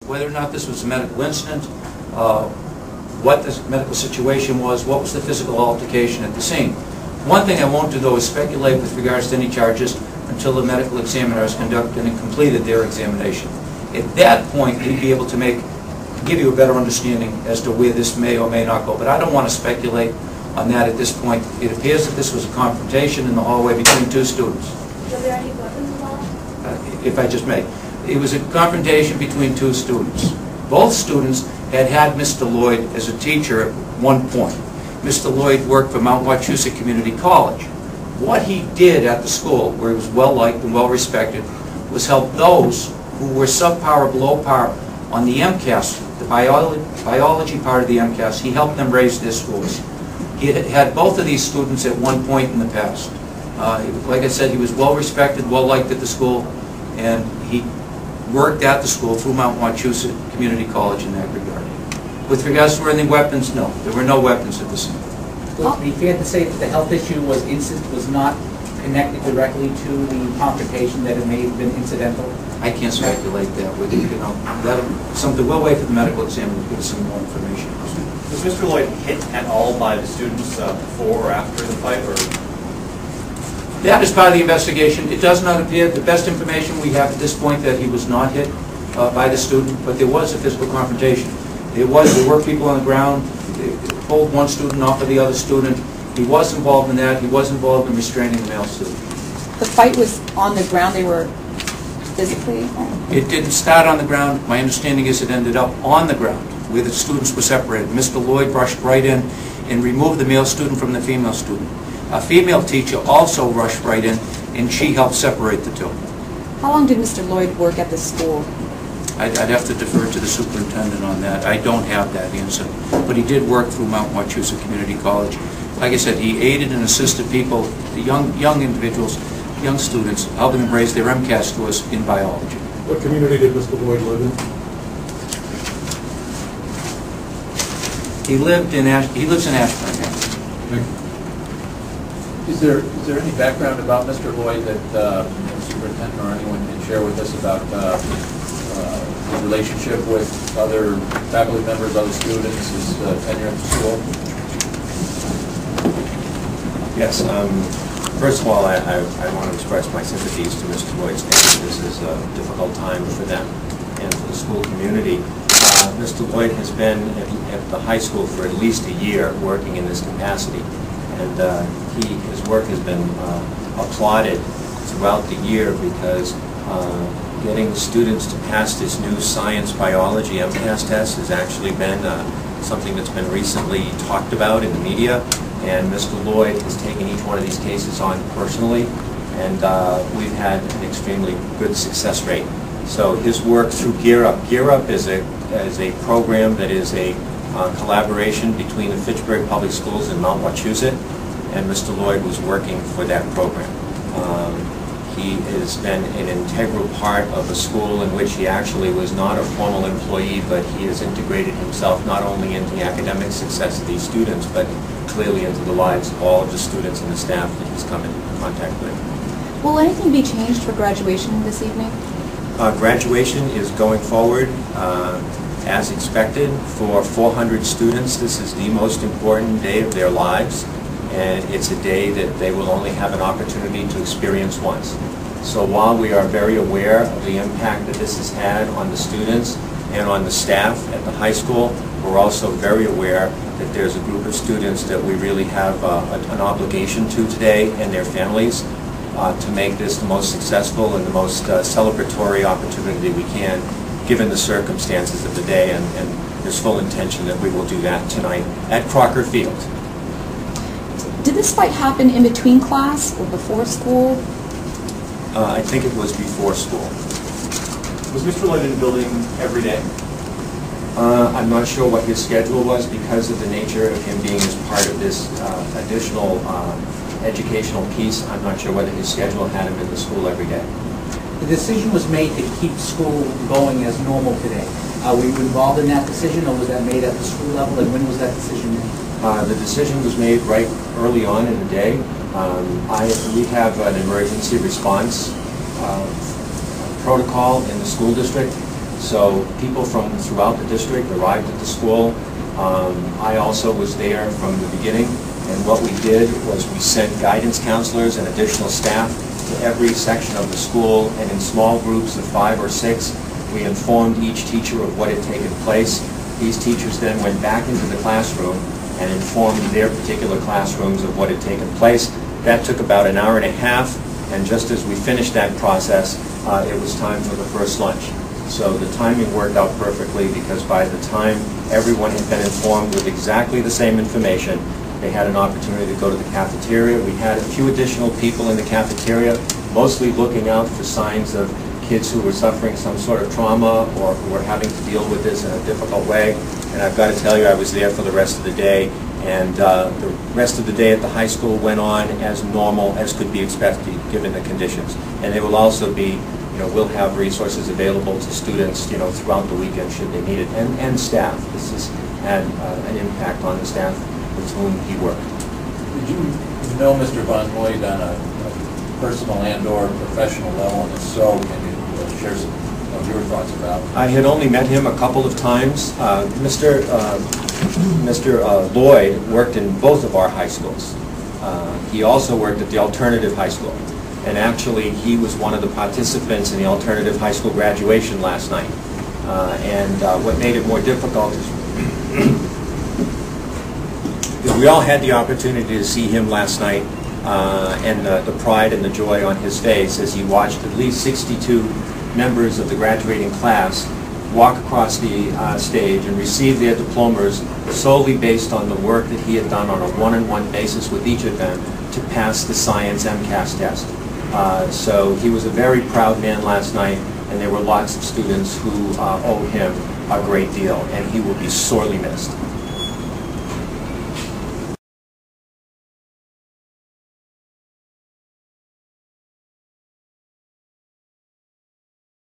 whether or not this was a medical incident, what the medical situation was, what was the physical altercation at the scene. One thing I won't do, though, is speculate with regards to any charges until the medical examiner has conducted and completed their examination. At that point, we'd be able to give you a better understanding as to where this may or may not go. But I don't want to speculate on that at this point. It appears that this was a confrontation in the hallway between two students. Were there any weapons involved? If I just may. It was a confrontation between two students. Both students had Mr. Lloyd as a teacher at one point. Mr. Lloyd worked for Mount Wachusett Community College. What he did at the school, where he was well-liked and well-respected, was help those who were subpar or below par on the MCAS, the biology part of the MCAS. He helped them raise their scores. He had both of these students at one point in the past. Like I said, he was well-respected, well-liked at the school, and he worked at the school through Mount Wachusett Community College in that regard. With regards to any weapons, no. There were no weapons at the scene. Would it be fair to say that the health issue was not connected directly to the confrontation, that it may have been incidental? I can't speculate that with you. That's something we'll wait for the medical examiner to give us some more information. Was Mr. Lloyd hit at all by the students before or after the fight? Or? That is part of the investigation. It does not appear, the best information we have at this point, that he was not hit by the student, but there was a physical confrontation. There were people on the ground. They pulled one student off of the other student. He was involved in that. He was involved in restraining the male student. The fight was on the ground. They were physically? It didn't start on the ground. My understanding is it ended up on the ground, where the students were separated. Mr. Lloyd rushed right in and removed the male student from the female student. A female teacher also rushed right in, and she helped separate the two. How long did Mr. Lloyd work at the school? I'd have to defer to the superintendent on that. I don't have that answer. But he did work through Mount Wachusett Community College. Like I said, he aided and assisted people, the young individuals, young students, helping them raise their MCAS scores in biology. What community did Mr. Lloyd live in? He lives in Ashburn. Thank you. Is there any background about Mr. Lloyd that the superintendent or anyone can share with us about his relationship with other faculty members, other students, his tenure at the school? Yes. First of all, I want to express my sympathies to Mr. Lloyd's family. This is a difficult time for them and for the school community. Mr. Lloyd has been at the high school for at least a year working in this capacity, and his work has been applauded throughout the year because getting students to pass this new science biology MCAS test has actually been something that's been recently talked about in the media, and Mr. Lloyd has taken each one of these cases on personally, and we've had an extremely good success rate. So his work through Gear Up. Gear Up is a program that is a collaboration between the Fitchburg Public Schools and Mount Wachusett, and Mr. Lloyd was working for that program. He has been an integral part of a school in which he actually was not a formal employee, but he has integrated himself not only into the academic success of these students, but clearly into the lives of all of the students and the staff that he's come in contact with. Will anything be changed for graduation this evening? Graduation is going forward as expected. For 400 students, this is the most important day of their lives, and it's a day that they will only have an opportunity to experience once. So while we are very aware of the impact that this has had on the students and on the staff at the high school, we're also very aware that there's a group of students that we really have an obligation to today, and their families, to make this the most successful and the most celebratory opportunity we can, given the circumstances of the day, and there's full intention that we will do that tonight at Crocker Field. Did this fight happen in between class or before school? I think it was before school. Was Mr. Lloyd in the building every day? I'm not sure what his schedule was because of the nature of him being as part of this additional educational piece. I'm not sure whether his schedule had him in the school every day. The decision was made to keep school going as normal today. Were you involved in that decision, or was that made at the school level, and when was that decision made? The decision was made right early on in the day. We have an emergency response protocol in the school district, So people from throughout the district arrived at the school. I also was there from the beginning, and what we did was we sent guidance counselors and additional staff to every section of the school, and in small groups of 5 or 6, we informed each teacher of what had taken place. These teachers then went back into the classroom and informed their particular classrooms of what had taken place. That took about an hour and a half, and just as we finished that process, it was time for the first lunch. So the timing worked out perfectly, because by the time everyone had been informed with exactly the same information, they had an opportunity to go to the cafeteria. We had a few additional people in the cafeteria, mostly looking out for signs of kids who were suffering some sort of trauma or who were having to deal with this in a difficult way. And I've got to tell you, I was there for the rest of the day, and the rest of the day at the high school went on as normal as could be expected given the conditions. And there will also be, we'll have resources available to students, throughout the weekend should they need it, and staff. This has had an impact on the staff with whom he worked. Did you know Mr. Vaughn Lloyd on a personal and/or professional level, and if so, can you share some of your thoughts about it? I had only met him a couple of times. Mr. Lloyd worked in both of our high schools. He also worked at the alternative high school, and actually he was one of the participants in the alternative high school graduation last night. What made it more difficult is we all had the opportunity to see him last night, and the pride and the joy on his face as he watched at least 62 members of the graduating class walk across the stage and receive their diplomas solely based on the work that he had done on a one-on-one basis with each of them to pass the science MCAS test. So he was a very proud man last night, and there were lots of students who owe him a great deal, and he will be sorely missed.